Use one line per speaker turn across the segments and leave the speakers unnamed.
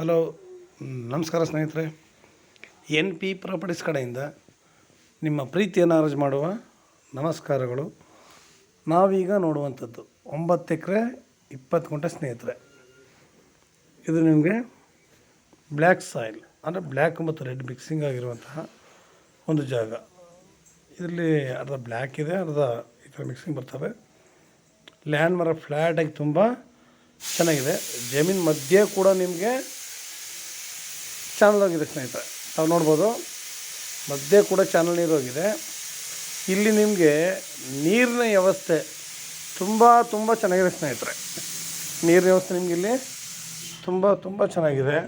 Hello, ನಮಸ್ಕಾರ ಸ್ನೇಹಿತರೆ. N P properties ಕಡೆಯಿಂದ ನಿಮ್ಮ ಪ್ರೀತಿಯನ್ನು ಅರ್ಜಿ ಮಾಡುವ ನಮಸ್ಕಾರಗಳು. ನಾವೀಗ ನೋಡುವಂಥದ್ದು 9 ಎಕರೆ 20 ಗುಂಟೆ ಸ್ನೇಹಿತರೆ. ಇದು ನಿಮಗೆ ಬ್ಲ್ಯಾಕ್ ಸಾಯಿಲ್ ಅಂದರೆ ಬ್ಲ್ಯಾಕ್ ಮತ್ತು ರೆಡ್ ಮಿಕ್ಸಿಂಗ್ ಆಗಿರುವಂತಹ ಒಂದು ಜಾಗ. ಇದರಲ್ಲಿ ಅರ್ಧ ಬ್ಲ್ಯಾಕ್ ಇದೆ, ಅರ್ಧ ಈ ಥರ ಮಿಕ್ಸಿಂಗ್ ಬರ್ತವೆ. ಲ್ಯಾಂಡ್ ಮರ ಫ್ಲ್ಯಾಟಾಗಿ ತುಂಬ ಚೆನ್ನಾಗಿದೆ. ಜಮೀನು ಮಧ್ಯೆ ಕೂಡ ನಿಮಗೆ ಚಾನಲ್ ಹೋಗಿದೆ ಸ್ನೇಹಿತರೆ, ತಾವು ನೋಡ್ಬೋದು. ಮಧ್ಯೆ ಕೂಡ ಚಾನಲ್ ನೀರು ಹೋಗಿದೆ. ಇಲ್ಲಿ ನಿಮಗೆ ನೀರಿನ ವ್ಯವಸ್ಥೆ ತುಂಬ ಚೆನ್ನಾಗಿದೆ ಸ್ನೇಹಿತರೆ. ನೀರಿನ ವ್ಯವಸ್ಥೆ ನಿಮಗೆ ಇಲ್ಲಿ ತುಂಬ ಚೆನ್ನಾಗಿದೆ.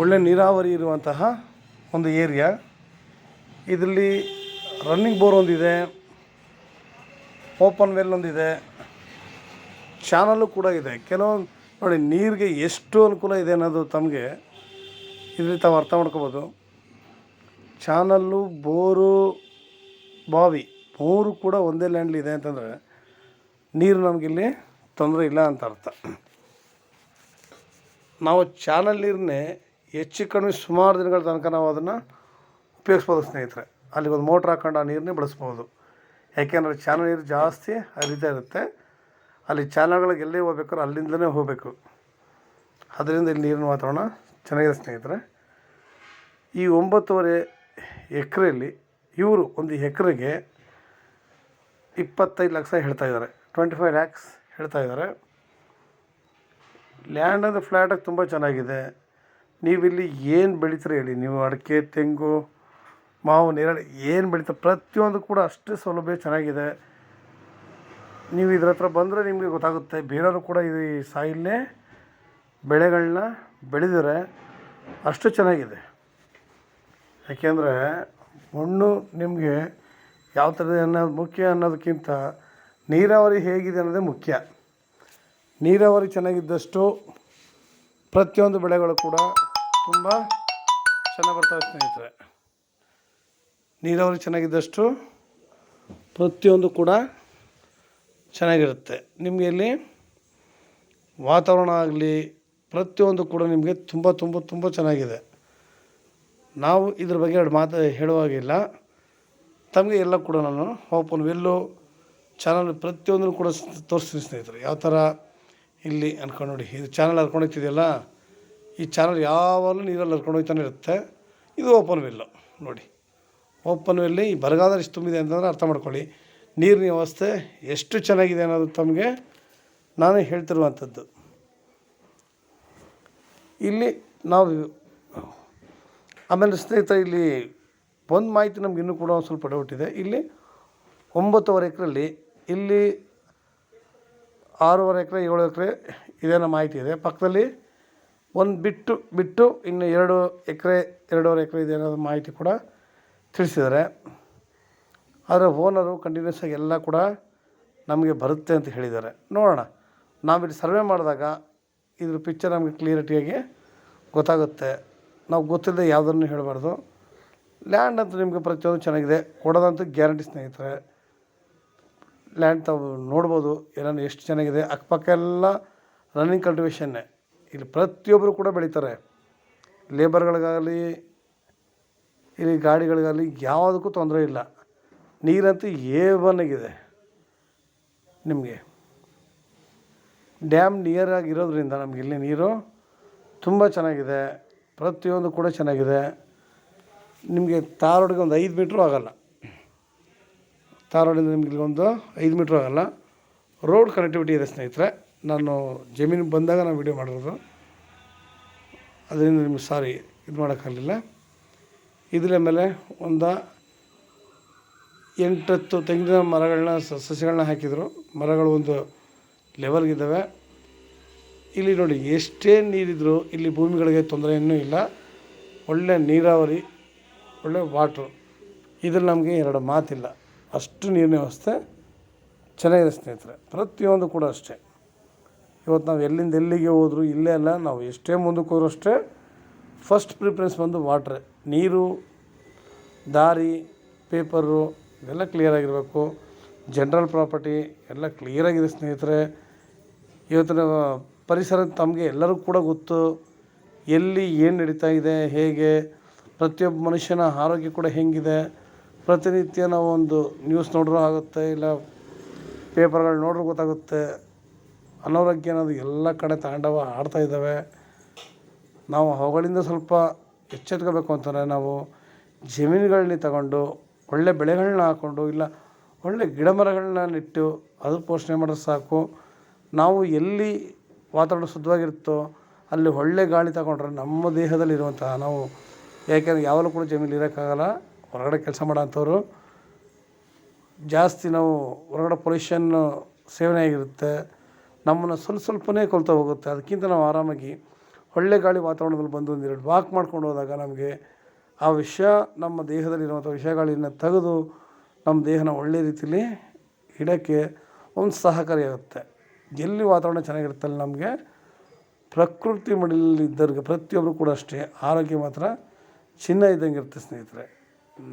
ಒಳ್ಳೆ ನೀರಾವರಿ ಇರುವಂತಹ ಒಂದು ಏರಿಯಾ. ಇದರಲ್ಲಿ ರನ್ನಿಂಗ್ ಬೋರ್ ಒಂದಿದೆ, ಓಪನ್ ವೆಲ್ ಒಂದಿದೆ, ಚಾನಲ್ಲು ಕೂಡ ಇದೆ. ಕೆಲವೊಂದು ನೋಡಿ ನೀರಿಗೆ ಎಷ್ಟು ಅನುಕೂಲ ಇದೆ ಅನ್ನೋದು ತಮಗೆ ಇದರಲ್ಲಿ ತಾವು ಅರ್ಥ ಮಾಡ್ಕೋಬೋದು. ಚಾನಲ್ಲು, ಬೋರು, ಬಾವಿ 3 ಕೂಡ ಒಂದೇ ಲ್ಯಾಂಡ್ಲಿ ಇದೆ ಅಂತಂದರೆ ನೀರು ನಮಗಿಲ್ಲಿ ತೊಂದರೆ ಇಲ್ಲ ಅಂತ ಅರ್ಥ. ನಾವು ಚಾನಲ್ ನೀರನ್ನೇ ಹೆಚ್ಚು ಕಡಿಮೆ ಸುಮಾರು ದಿನಗಳ ತನಕ ನಾವು ಅದನ್ನು ಉಪಯೋಗಿಸ್ಬೋದು ಸ್ನೇಹಿತರೆ. ಅಲ್ಲಿ ಒಂದು ಮೋಟ್ರ್ ಹಾಕೊಂಡು ಆ ನೀರನ್ನೇ ಬಳಸ್ಬೋದು. ಯಾಕೆಂದರೆ ಚಾನಲ್ ನೀರು ಜಾಸ್ತಿ ಹರಿತಾ ಇರುತ್ತೆ. ಅಲ್ಲಿ ಚಾನಲ್ಗಳಿಗೆ ಎಲ್ಲೇ ಹೋಗ್ಬೇಕಾದ್ರೆ ಅಲ್ಲಿಂದಲೇ ಹೋಗಬೇಕು. ಅದರಿಂದ ಇಲ್ಲಿ ನೀರಿನ ವಾತಾವರಣ ಚೆನ್ನಾಗಿದೆ ಸ್ನೇಹಿತರೆ. ಈ 9.5 ಎಕರೆಯಲ್ಲಿ ಇವರು ಒಂದು ಎಕರೆಗೆ 25 ಲಕ್ಷ ಹೇಳ್ತಾಯಿದ್ದಾರೆ. 25 ಲ್ಯಾಕ್ಸ್ ಹೇಳ್ತಾಯಿದ್ದಾರೆ. ಲ್ಯಾಂಡ್ ಅಂದರೆ ಫ್ಲ್ಯಾಟಾಗಿ ತುಂಬ ಚೆನ್ನಾಗಿದೆ. ನೀವಿಲ್ಲಿ ಏನು ಬೆಳೀತೀರ ಹೇಳಿ, ನೀವು ಅಡಿಕೆ, ತೆಂಗು, ಮಾವು, ನೇರಳೆ ಏನು ಬೆಳೀತಾರೆ ಪ್ರತಿಯೊಂದು ಕೂಡ ಅಷ್ಟೇ ಸೌಲಭ್ಯ ಚೆನ್ನಾಗಿದೆ. ನೀವು ಇದ್ರ ಹತ್ರ ಬಂದರೆ ನಿಮಗೆ ಗೊತ್ತಾಗುತ್ತೆ. ಬೇರೆಯವರು ಕೂಡ ಈ ಸಾಯಿಲ್ನೇ ಬೆಳೆಗಳನ್ನ ಬೆಳೆದಿದ್ದಾರೆ, ಅಷ್ಟು ಚೆನ್ನಾಗಿದೆ. ಯಾಕೆಂದರೆ ಮಣ್ಣು ನಿಮಗೆ ಯಾವ ಥರ ಅನ್ನೋದು ಮುಖ್ಯ ಅನ್ನೋದಕ್ಕಿಂತ ನೀರಾವರಿ ಹೇಗಿದೆ ಅನ್ನೋದೇ ಮುಖ್ಯ. ನೀರಾವರಿ ಚೆನ್ನಾಗಿದ್ದಷ್ಟು ಪ್ರತಿಯೊಂದು ಬೆಳೆಗಳು ಕೂಡ ತುಂಬ ಚೆನ್ನಾಗಿ ಬರ್ತವೆ ಸ್ನೇಹಿತರೆ. ನೀರಾವರಿ ಚೆನ್ನಾಗಿದ್ದಷ್ಟು ಪ್ರತಿಯೊಂದು ಕೂಡ ಚೆನ್ನಾಗಿರುತ್ತೆ. ನಿಮಗೆ ಇಲ್ಲಿ ವಾತಾವರಣ ಆಗಲಿ ಪ್ರತಿಯೊಂದು ಕೂಡ ನಿಮಗೆ ತುಂಬ ಚೆನ್ನಾಗಿದೆ. ನಾವು ಇದ್ರ ಬಗ್ಗೆ 2 ಮಾತು ಹೇಳುವಾಗಿಲ್ಲ. ತಮಗೆ ಎಲ್ಲ ಕೂಡ ನಾನು ಓಪನ್ ವೆಲ್ಲು ಚಾನಲ್ ಪ್ರತಿಯೊಂದನ್ನು ಕೂಡ ತೋರಿಸ್ತೀನಿ ಸ್ನೇಹಿತರೆ. ಯಾವ ಥರ ಇಲ್ಲಿ ಅಂದ್ಕೊಂಡು ನೋಡಿ, ಇದು ಚಾನಲ್ ಹರ್ಕೊಂಡು ಹೋಗ್ತಿದೆಯಲ್ಲ, ಈ ಚಾನಲ್ ಯಾವಾಗಲೂ ನೀರಲ್ಲಿ ಹರ್ಕೊಂಡು ಹೋಗ್ತಾನೆ ಇರುತ್ತೆ. ಇದು ಓಪನ್ ವೆಲ್ಲು ನೋಡಿ. ಓಪನ್ ವೆಲ್ಲಿ ಈ ಬರಗಾಲ ಎಷ್ಟು ತುಂಬಿದೆ ಅಂತಂದರೆ ಅರ್ಥ ಮಾಡ್ಕೊಳ್ಳಿ. ನೀರಿನ ವ್ಯವಸ್ಥೆ ಎಷ್ಟು ಚೆನ್ನಾಗಿದೆ ಅನ್ನೋದು ತಮಗೆ ನಾನು ಹೇಳ್ತಿರುವಂಥದ್ದು. ಇಲ್ಲಿ ನಾವು ಆಮೇಲೆ ಸ್ನೇಹಿತರೆ ಇಲ್ಲಿ ಒಂದು ಮಾಹಿತಿ ನಮ್ಗೆ ಇನ್ನೂ ಕೂಡ ಒಂದು ಸ್ವಲ್ಪ ಡೌಟ್ ಇದೆ. ಇಲ್ಲಿ 9.5 ಎಕರೆಯಲ್ಲಿ ಇಲ್ಲಿ 6.5 ಎಕರೆ 7 ಎಕರೆ ಇದೇನೋ ಮಾಹಿತಿ ಇದೆ. ಪಕ್ಕದಲ್ಲಿ ಒಂದು ಬಿಟ್ಟು ಇನ್ನು 2 ಎಕರೆ 2.5 ಎಕರೆ ಇದೆ ಅನ್ನೋದು ಮಾಹಿತಿ ಕೂಡ ತಿಳಿಸಿದ್ದಾರೆ. ಆದರೆ ಓನರು ಕಂಟಿನ್ಯೂಸ್ ಆಗಿ ಎಲ್ಲ ಕೂಡ ನಮಗೆ ಬರುತ್ತೆ ಅಂತ ಹೇಳಿದ್ದಾರೆ. ನೋಡೋಣ, ನಾವಿಲ್ಲಿ ಸರ್ವೆ ಮಾಡಿದಾಗ ಇದ್ರ ಪಿಕ್ಚರ್ ನಮಗೆ ಕ್ಲಿಯರಿಟಿಯಾಗಿ ಗೊತ್ತಾಗುತ್ತೆ. ನಾವು ಗೊತ್ತಿಲ್ಲದೆ ಯಾವುದನ್ನು ಹೇಳಬಾರ್ದು. ಲ್ಯಾಂಡ್ ಅಂತ ನಿಮಗೆ ಪ್ರತಿಯೊಂದು ಚೆನ್ನಾಗಿದೆ, ಕೊಡೋದಂತೂ ಗ್ಯಾರಂಟಿ ಸ್ನೇಹಿತರೆ. ಲ್ಯಾಂಡ್ ತಾವು ನೋಡ್ಬೋದು ಏನಾದ್ರು ಎಷ್ಟು ಚೆನ್ನಾಗಿದೆ. ಅಕ್ಕಪಕ್ಕ ಎಲ್ಲ ರನ್ನಿಂಗ್ ಕಲ್ಟಿವೇಷನ್ನೇ. ಇಲ್ಲಿ ಪ್ರತಿಯೊಬ್ಬರು ಕೂಡ ಬೆಳೀತಾರೆ. ಲೇಬರ್ಗಳಿಗಾಗಲಿ ಇಲ್ಲಿ ಗಾಡಿಗಳಿಗಾಗಲಿ ಯಾವುದಕ್ಕೂ ತೊಂದರೆ ಇಲ್ಲ. ನೀರಂತೂ A1 ಆಗಿದೆ. ನಿಮಗೆ ಡ್ಯಾಮ್ ನಿಯರ್ ಆಗಿರೋದ್ರಿಂದ ನಮಗೆ ಇಲ್ಲಿ ನೀರು ತುಂಬ ಚೆನ್ನಾಗಿದೆ. ಪ್ರತಿಯೊಂದು ಕೂಡ ಚೆನ್ನಾಗಿದೆ. ನಿಮಗೆ ತಾರ್ ರೋಡಿಗೆ ಒಂದು 5 ಮೀಟ್ರೂ ಆಗೋಲ್ಲ. ತಾರ್ ರೋಡಿಂದ ನಿಮಗೆ ಇಲ್ಲಿಗೊಂದು 5 ಮೀಟ್ರೂ ಆಗೋಲ್ಲ. ರೋಡ್ ಕನೆಕ್ಟಿವಿಟಿ ಇದೆ ಸ್ನೇಹಿತರೆ. ನಾನು ಜಮೀನಿಗೆ ಬಂದಾಗ ನಾನು ವೀಡಿಯೋ ಮಾಡಿರೋದು, ಅದರಿಂದ ನಿಮ್ಗೆ ಸಾರಿ ಇದು ಮಾಡೋಕ್ಕಾಗಲಿಲ್ಲ. ಇದರ ಮೇಲೆ ಒಂದು 8-10 ತೆಂಗಿನ ಮರಗಳನ್ನ ಸಸಿಗಳನ್ನ ಹಾಕಿದರು. ಮರಗಳು ಒಂದು ಲೆವೆಲ್ಗಿದ್ದಾವೆ. ಇಲ್ಲಿ ನೋಡಿ ಎಷ್ಟೇ ನೀರಿದ್ರೂ ಇಲ್ಲಿ ಭೂಮಿಗಳಿಗೆ ತೊಂದರೆ ಏನೂ ಇಲ್ಲ. ಒಳ್ಳೆ ನೀರಾವರಿ, ಒಳ್ಳೆ ವಾಟ್ರು. ಇದ್ರಲ್ಲಿ ನಮಗೆ 2 ಮಾತಿಲ್ಲ. ಅಷ್ಟು ನೀರಿನ ವ್ಯವಸ್ಥೆ ಚೆನ್ನಾಗಿದೆ ಸ್ನೇಹಿತರೆ. ಪ್ರತಿಯೊಂದು ಕೂಡ ಅಷ್ಟೇ. ಇವತ್ತು ನಾವು ಎಲ್ಲಿಂದ ಎಲ್ಲಿಗೆ ಹೋದರೂ ಇಲ್ಲೇ ಅಲ್ಲ, ನಾವು ಎಷ್ಟೇ ಮುಂದಕ್ಕೆ ಹೋದರೂ ಅಷ್ಟೇ ಫಸ್ಟ್ ಪ್ರಿಫರೆನ್ಸ್ ಬಂದು ವಾಟ್ರೆ. ನೀರು, ದಾರಿ, ಪೇಪರು ಇವೆಲ್ಲ ಕ್ಲಿಯರಾಗಿರಬೇಕು. ಜನ್ರಲ್ ಪ್ರಾಪರ್ಟಿ ಎಲ್ಲ ಕ್ಲಿಯರಾಗಿದೆ ಸ್ನೇಹಿತರೆ. ಇವತ್ತಿನ ಪರಿಸರ ತಮಗೆ ಎಲ್ಲರಿಗೂ ಕೂಡ ಗೊತ್ತು, ಎಲ್ಲಿ ಏನು ನಡೀತಾ ಇದೆ, ಹೇಗೆ ಪ್ರತಿಯೊಬ್ಬ ಮನುಷ್ಯನ ಆರೋಗ್ಯ ಕೂಡ ಹೆಂಗಿದೆ. ಪ್ರತಿನಿತ್ಯ ನಾವು ಒಂದು ನ್ಯೂಸ್ ನೋಡ್ರೂ ಆಗುತ್ತೆ, ಇಲ್ಲ ಪೇಪರ್ಗಳು ನೋಡ್ರೂ ಗೊತ್ತಾಗುತ್ತೆ. ಅನಾರೋಗ್ಯ ಅನ್ನೋದು ಎಲ್ಲ ಕಡೆ ತಾಂಡವ ಆಡ್ತಾಯಿದ್ದಾವೆ. ನಾವು ಅವುಗಳಿಂದ ಸ್ವಲ್ಪ ಎಚ್ಚೆತ್ಕೋಬೇಕು ಅಂತಂದರೆ ನಾವು ಜಮೀನುಗಳನ್ನ ತಗೊಂಡು ಒಳ್ಳೆ ಬೆಳೆಗಳನ್ನ ಹಾಕ್ಕೊಂಡು, ಇಲ್ಲ ಒಳ್ಳೆ ಗಿಡ ಮರಗಳನ್ನ ನೆಟ್ಟು ಅದು ಪೋಷಣೆ ಮಾಡಿದ್ರೆ ಸಾಕು. ನಾವು ಎಲ್ಲಿ ವಾತಾವರಣ ಶುದ್ಧವಾಗಿರುತ್ತೋ ಅಲ್ಲಿ ಒಳ್ಳೆ ಗಾಳಿ ತಗೊಂಡ್ರೆ ನಮ್ಮ ದೇಹದಲ್ಲಿರುವಂತಹ ನಾವು, ಯಾಕೆಂದರೆ ಯಾವಾಗಲೂ ಕೂಡ ಜಮೀನಲ್ಲಿ ಇರೋಕ್ಕಾಗಲ್ಲ. ಹೊರಗಡೆ ಕೆಲಸ ಮಾಡೋಂಥವ್ರು ಜಾಸ್ತಿ ನಾವು ಹೊರಗಡೆ ಪೊಲ್ಯೂಷನ್ನು ಸೇವನೆ ಆಗಿರುತ್ತೆ, ನಮ್ಮನ್ನು ಸ್ವಲ್ಪನೇ ಕೊಲ್ತಾ ಹೋಗುತ್ತೆ. ಅದಕ್ಕಿಂತ ನಾವು ಆರಾಮಾಗಿ ಒಳ್ಳೆ ಗಾಳಿ ವಾತಾವರಣದಲ್ಲಿ ಬಂದು ಒಂದೆರಡು ವಾಕ್ ಮಾಡ್ಕೊಂಡು ಹೋದಾಗ ನಮಗೆ ಆ ವಿಷ, ನಮ್ಮ ದೇಹದಲ್ಲಿರುವಂಥ ವಿಷಗಳಿನ ತೆಗೆದು ನಮ್ಮ ದೇಹನ ಒಳ್ಳೆ ರೀತಿಯಲ್ಲಿ ಇಡೋಕ್ಕೆ ಒಂದು ಸಹಕಾರಿಯಾಗುತ್ತೆ. ಎಲ್ಲಿ ವಾತಾವರಣ ಚೆನ್ನಾಗಿರುತ್ತಲ್ಲ ನಮಗೆ ಪ್ರಕೃತಿ ಮಡಿಲಿದ್ದವ್ರಿಗೆ ಪ್ರತಿಯೊಬ್ಬರು ಕೂಡ ಅಷ್ಟೇ ಆರೋಗ್ಯ ಮಾತ್ರ ಚಿನ್ನ ಇದ್ದಂಗೆ ಇರುತ್ತೆ ಸ್ನೇಹಿತರೆ.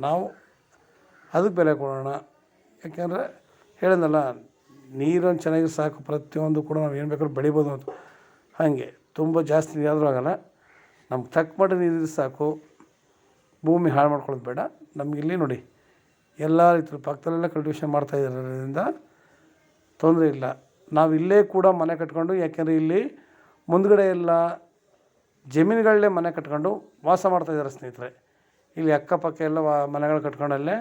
ನಾವು ಅದಕ್ಕೆ ಬೆಲೆ ಕೊಡೋಣ. ಯಾಕೆಂದರೆ ಹೇಳಿದ್ನಲ್ಲ, ನೀರನ್ನು ಚೆನ್ನಾಗಿ ಸಾಕು, ಪ್ರತಿಯೊಂದು ಕೂಡ ನಾವು ಏನು ಬೇಕಾದ್ರೂ ಬೆಳಿಬೋದು ಅಂತ. ಹಾಗೆ ತುಂಬ ಜಾಸ್ತಿ ನೀರಾದರೂ ಆಗೋಲ್ಲ, ನಮ್ಗೆ ತಕ್ಕ ಮಟ್ಟಿಗೆ ನೀರಿದ್ರೆ ಸಾಕು. ಭೂಮಿ ಹಾಳು ಮಾಡ್ಕೊಳ್ಳೋದು ಬೇಡ. ನಮಗಿಲ್ಲಿ ನೋಡಿ ಎಲ್ಲ ರೀತಿ ಪಕ್ಕದಲ್ಲೆಲ್ಲ ಕಲ್ಟಿವೇಷನ್ ಮಾಡ್ತಾಯಿರೋದ್ರಿಂದ ತೊಂದರೆ ಇಲ್ಲ. ನಾವು ಇಲ್ಲೇ ಕೂಡ ಮನೆ ಕಟ್ಕೊಂಡು, ಯಾಕೆಂದರೆ ಇಲ್ಲಿ ಮುಂದ್ಗಡೆ ಎಲ್ಲ ಜಮೀನುಗಳಲ್ಲೇ ಮನೆ ಕಟ್ಕೊಂಡು ವಾಸ ಮಾಡ್ತಾಯಿದ್ದಾರೆ ಸ್ನೇಹಿತರೆ. ಇಲ್ಲಿ ಅಕ್ಕಪಕ್ಕ ಎಲ್ಲ ಮನೆಗಳು ಕಟ್ಕೊಂಡಲ್ಲೇ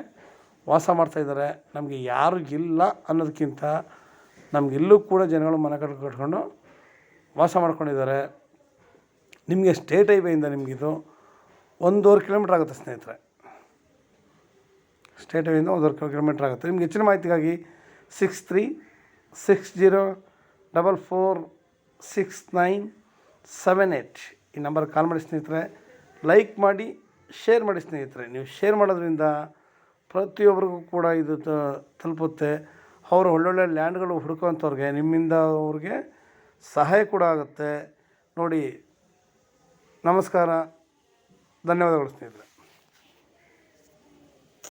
ವಾಸ ಮಾಡ್ತಾಯಿದ್ದಾರೆ. ನಮಗೆ ಯಾರು ಇಲ್ಲ ಅನ್ನೋದಕ್ಕಿಂತ ನಮಗಿಲ್ಲೂ ಕೂಡ ಜನಗಳು ಮನೆ ಕಟ್ಕೊಂಡು ವಾಸ ಮಾಡ್ಕೊಂಡಿದ್ದಾರೆ. ನಿಮಗೆ ಸ್ಟೇಟ್ ಹೈವೇಯಿಂದ ನಿಮಗಿದು 1.5 ಕಿಲೋಮೀಟ್ರ್ ಆಗುತ್ತೆ ಸ್ನೇಹಿತರೆ. ಸ್ಟೇಟ್ ಹೈವೇಯಿಂದ 1.5 ಕಿಲೋಮೀಟ್ರ್ ಆಗುತ್ತೆ. ನಿಮ್ಗೆ ಹೆಚ್ಚಿನ ಮಾಹಿತಿಗಾಗಿ 6360446978 ಈ ನಂಬರ್ ಕಾಲ್ ಮಾಡಿ ಸ್ನೇಹಿತರೆ. ಲೈಕ್ ಮಾಡಿ, ಶೇರ್ ಮಾಡಿ ಸ್ನೇಹಿತರೆ. ನೀವು ಶೇರ್ ಮಾಡೋದ್ರಿಂದ ಪ್ರತಿಯೊಬ್ಬರಿಗೂ ಕೂಡ ಇದು ತಲುಪುತ್ತೆ. ಅವರು ಒಳ್ಳೊಳ್ಳೆ ಲ್ಯಾಂಡ್ಗಳು ಹುಡುಕೋಂಥವ್ರಿಗೆ ನಿಮ್ಮಿಂದ ಅವ್ರಿಗೆ ಸಹಾಯ ಕೂಡ ಆಗುತ್ತೆ ನೋಡಿ. ನಮಸ್ಕಾರ, ಧನ್ಯವಾದಗಳು ಸ್ನೇಹಿತರೆ.